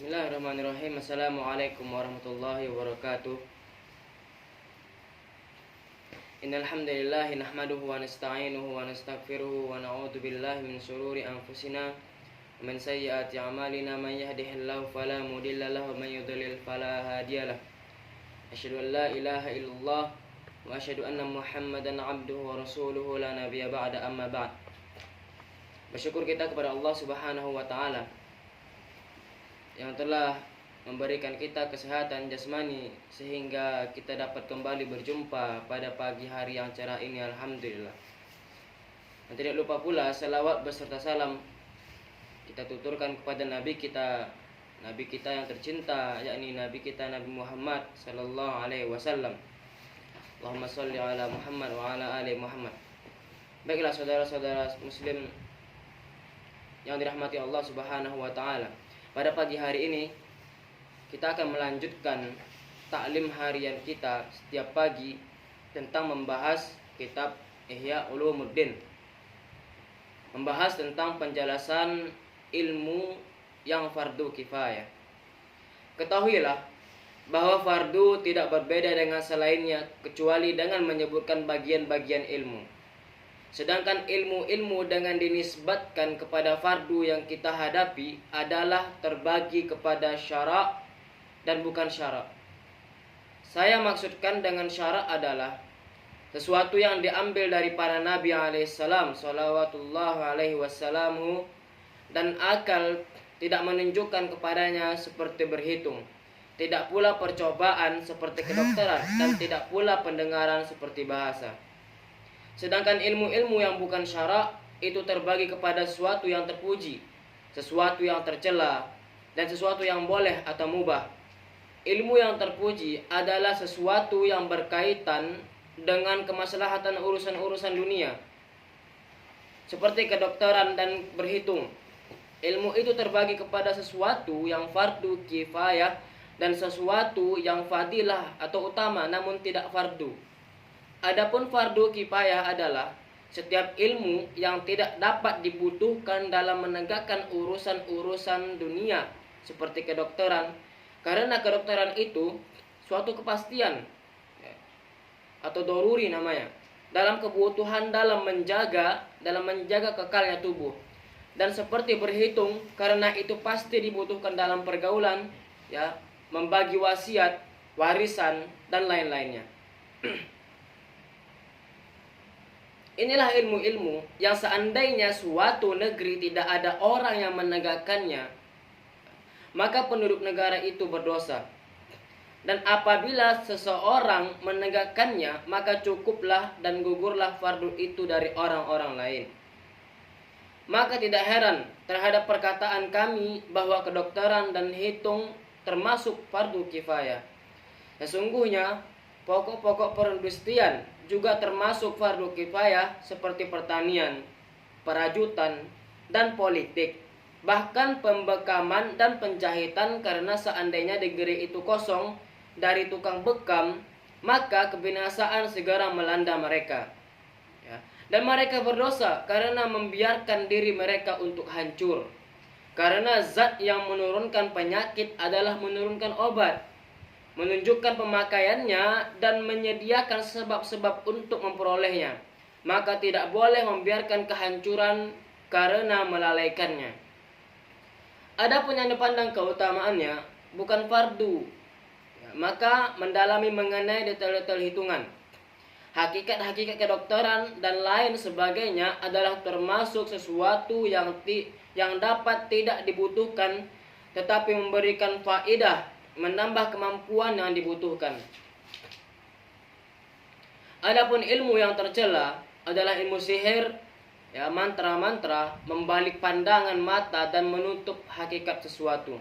Bismillahirrahmanirrahim. Assalamualaikum warahmatullahi wabarakatuh. Innal hamdalillah nahmaduhu wa nasta'inuhu wa nastaghfiruhu wa na'udzu billahi min shururi anfusina wa min sayyiati a'malina. Man yahdihillahu fala mudilla lahu wa man yudlil fala hadiyalah. Asyhadu an la ilaha illallah wa asyhadu anna Muhammadan 'abduhu wa rasuluhu la nabiyya ba'da, amma ba'd. Bersyukur kita kepada Allah Subhanahu wa taala yang telah memberikan kita kesehatan jasmani sehingga kita dapat kembali berjumpa pada pagi hari yang cerah ini, alhamdulillah. Dan tidak lupa pula selawat beserta salam kita tuturkan kepada Nabi kita yang tercinta, yakni Nabi kita Nabi Muhammad sallallahu alaihi wasallam. Allahumma shalli ala Muhammad wa ala ali Muhammad. Baiklah saudara-saudara muslim yang dirahmati Allah Subhanahu wa taala. Pada pagi hari ini kita akan melanjutkan taklim harian kita setiap pagi tentang membahas kitab Ihya Ulumuddin. Membahas tentang penjelasan ilmu yang fardu kifayah. Ketahuilah bahwa fardu tidak berbeda dengan selainnya kecuali dengan menyebutkan bagian-bagian ilmu. Sedangkan ilmu-ilmu dengan dinisbatkan kepada fardu yang kita hadapi adalah terbagi kepada syara' dan bukan syara'. Saya maksudkan dengan syara' adalah sesuatu yang diambil dari para nabi alaihissalam salawatullah alaihi wasallamu, dan akal tidak menunjukkan kepadanya seperti berhitung, tidak pula percobaan seperti kedokteran, dan tidak pula pendengaran seperti bahasa. Sedangkan ilmu-ilmu yang bukan syara' itu terbagi kepada sesuatu yang terpuji, sesuatu yang tercela, dan sesuatu yang boleh atau mubah. Ilmu yang terpuji adalah sesuatu yang berkaitan dengan kemaslahatan urusan-urusan dunia, seperti kedokteran dan berhitung. Ilmu itu terbagi kepada sesuatu yang fardu kifayah dan sesuatu yang fadilah atau utama namun tidak fardu. Adapun fardu kifayah adalah setiap ilmu yang tidak dapat dibutuhkan dalam menegakkan urusan-urusan dunia seperti kedokteran, karena kedokteran itu suatu kepastian atau doruri namanya dalam kebutuhan dalam menjaga kekalnya tubuh, dan seperti berhitung karena itu pasti dibutuhkan dalam pergaulan, membagi wasiat, warisan dan lain-lainnya. Inilah ilmu-ilmu yang seandainya suatu negeri tidak ada orang yang menegakkannya, maka penduduk negara itu berdosa. Dan apabila seseorang menegakkannya, maka cukuplah dan gugurlah fardu itu dari orang-orang lain. Maka tidak heran terhadap perkataan kami bahwa kedokteran dan hitung termasuk fardu kifayah. Sesungguhnya pokok-pokok perindustrian juga termasuk fardu kifayah seperti pertanian, perajutan, dan politik. Bahkan pembekaman dan penjahitan, karena seandainya negeri itu kosong dari tukang bekam, maka kebinasaan segera melanda mereka. Dan mereka berdosa karena membiarkan diri mereka untuk hancur. Karena zat yang menurunkan penyakit adalah menurunkan obat, menunjukkan pemakaiannya, dan menyediakan sebab-sebab untuk memperolehnya. Maka tidak boleh membiarkan kehancuran karena melalaikannya. Adapun yang dipandang keutamaannya bukan fardu, maka mendalami mengenai detail-detail hitungan, hakikat-hakikat kedokteran dan lain sebagainya adalah termasuk sesuatu yang dapat tidak dibutuhkan tetapi memberikan faedah, menambah kemampuan yang dibutuhkan. Adapun ilmu yang tercela adalah ilmu sihir, mantra-mantra, membalik pandangan mata dan menutup hakikat sesuatu.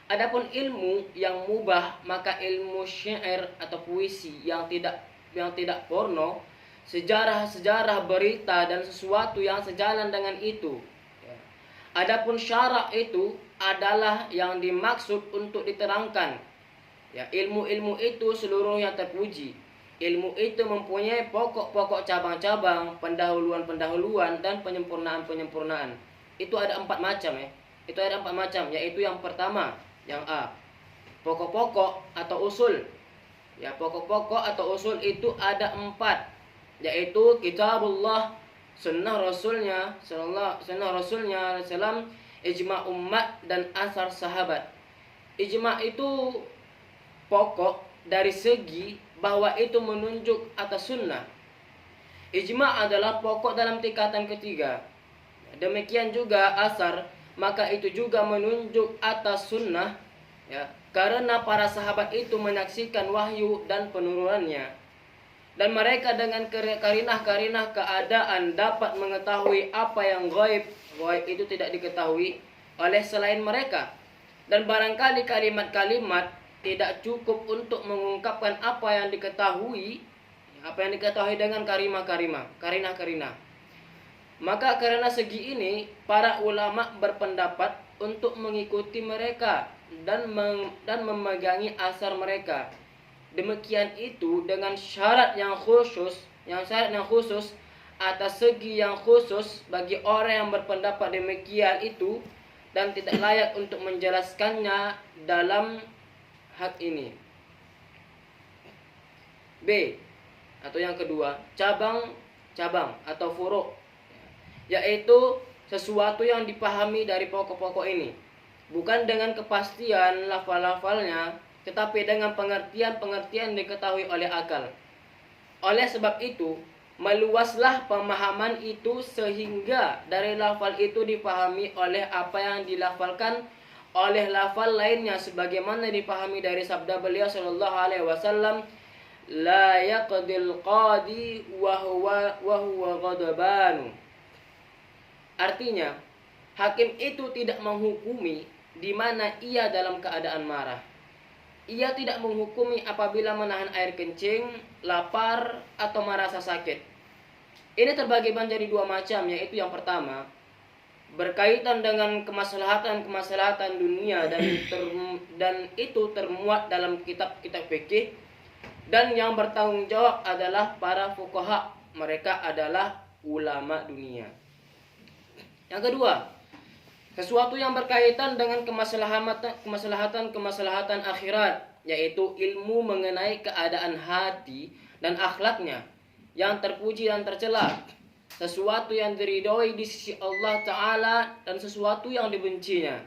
Adapun ilmu yang mubah, maka ilmu syair atau puisi yang tidak porno, sejarah-sejarah, berita dan sesuatu yang sejalan dengan itu. Adapun syara' itu adalah yang dimaksud untuk diterangkan. Ilmu-ilmu itu seluruhnya terpuji. Ilmu itu mempunyai pokok-pokok cabang-cabang, pendahuluan-pendahuluan dan penyempurnaan-penyempurnaan. Itu ada 4 macam Itu ada 4 macam, yaitu yang pertama Yang A, pokok-pokok atau usul. Ya, pokok-pokok atau usul itu ada 4, yaitu kitabullah, sunnah rasulnya SAW, ijma umat dan asar sahabat. Ijma itu pokok dari segi bahwa itu menunjuk atas sunnah. Ijma adalah pokok dalam tingkatan ketiga. Demikian juga asar, maka itu juga menunjuk atas sunnah, ya, karena para sahabat itu menyaksikan wahyu dan penurunannya, dan mereka dengan karinah-karinah keadaan dapat mengetahui apa yang gaib. Gaib itu tidak diketahui oleh selain mereka, dan barangkali kalimat-kalimat tidak cukup untuk mengungkapkan apa yang diketahui dengan karinah-karinah. Maka karena segi ini, para ulama berpendapat untuk mengikuti mereka dan memegangi asar mereka. Demikian itu dengan syarat yang khusus atas segi yang khusus bagi orang yang berpendapat demikian itu, dan tidak layak untuk menjelaskannya dalam hak ini. B, atau yang kedua, cabang atau furu', yaitu sesuatu yang dipahami dari pokok-pokok ini, bukan dengan kepastian lafal-lafalnya, tetapi dengan pengertian-pengertian diketahui oleh akal. Oleh sebab itu, meluaslah pemahaman itu sehingga dari lafal itu dipahami oleh apa yang dilafalkan oleh lafal lainnya, sebagaimana dipahami dari sabda beliau sallallahu alaihi wasallam, la yaqdil qadi wa huwa ghadban. Artinya, hakim itu tidak menghukumi di mana ia dalam keadaan marah. Ia tidak menghukumi apabila menahan air kencing, lapar, atau merasa sakit. Ini terbagi menjadi 2 macam, yaitu yang pertama, berkaitan dengan kemaslahatan dunia dan itu termuat dalam kitab-kitab fikih, dan yang bertanggung jawab adalah para fuqaha, mereka adalah ulama dunia. Yang kedua, sesuatu yang berkaitan dengan kemaslahatan akhirat, yaitu ilmu mengenai keadaan hati dan akhlaknya yang terpuji dan tercela, sesuatu yang diridhoi di sisi Allah Ta'ala dan sesuatu yang dibencinya,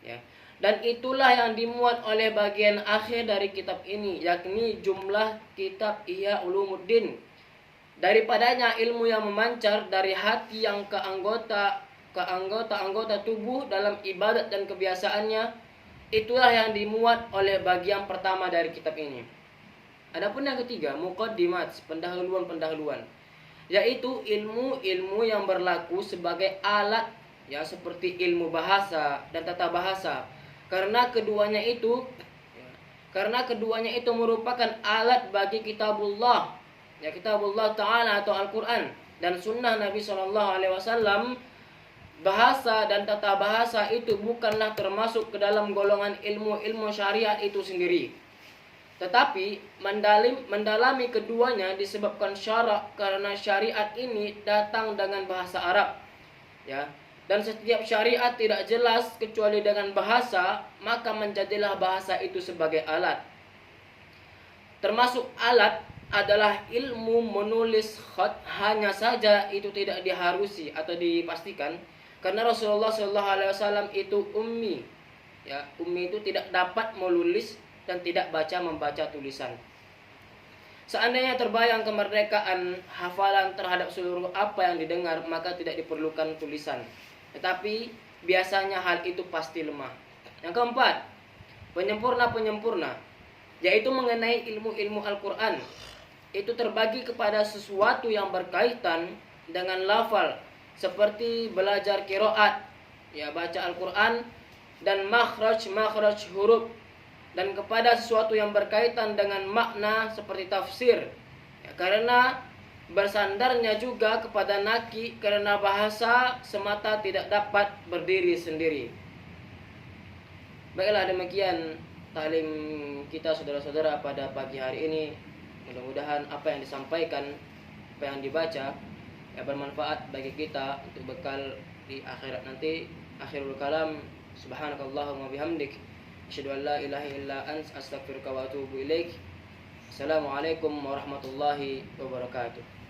ya. Dan itulah yang dimuat oleh bagian akhir dari kitab ini, yakni jumlah kitab Ihya Ulumuddin. Daripadanya ilmu yang memancar dari hati yang ke anggota tubuh dalam ibadat dan kebiasaannya, itulah yang dimuat oleh bagian pertama dari kitab ini. Adapun yang ketiga, muqaddimat, pendahuluan, yaitu ilmu-ilmu yang berlaku sebagai alat, ya, seperti ilmu bahasa dan tata bahasa. Karena keduanya itu merupakan alat bagi kitabullah, ya, kitabullah Ta'ala atau Al-Quran dan sunnah Nabi SAW. Bahasa dan tata bahasa itu bukanlah termasuk ke dalam golongan ilmu-ilmu syariat itu sendiri, tetapi mendalami keduanya disebabkan syarak, karena syariat ini datang dengan bahasa Arab, ya. Dan setiap syariat tidak jelas kecuali dengan bahasa, maka menjadilah bahasa itu sebagai alat. Termasuk alat adalah ilmu menulis khat, hanya saja itu tidak diharusi atau dipastikan, karena Rasulullah SAW itu ummi, ya, ummi itu tidak dapat menulis dan tidak membaca tulisan. Seandainya terbayang kemerdekaan hafalan terhadap seluruh apa yang didengar, maka tidak diperlukan tulisan. Tetapi biasanya hal itu pasti lemah. Yang keempat, penyempurna, yaitu mengenai ilmu-ilmu Al-Quran. Itu terbagi kepada sesuatu yang berkaitan dengan lafal, seperti belajar qiraat, ya, baca Al-Quran, dan makhraj huruf, dan kepada sesuatu yang berkaitan dengan makna seperti tafsir, ya, karena bersandarnya juga kepada naki, karena bahasa semata tidak dapat berdiri sendiri. Baiklah, demikian taklim kita saudara-saudara pada pagi hari ini. Mudah-mudahan apa yang disampaikan, apa yang dibaca, ya, bermanfaat bagi kita untuk bekal di akhirat nanti. Akhirul kalam, subhanakallahumma bihamdik, Asyhadu an la ilaha illa anta astaghfiruka wa atubu ilaik. Assalamualaikum warahmatullahi wabarakatuh.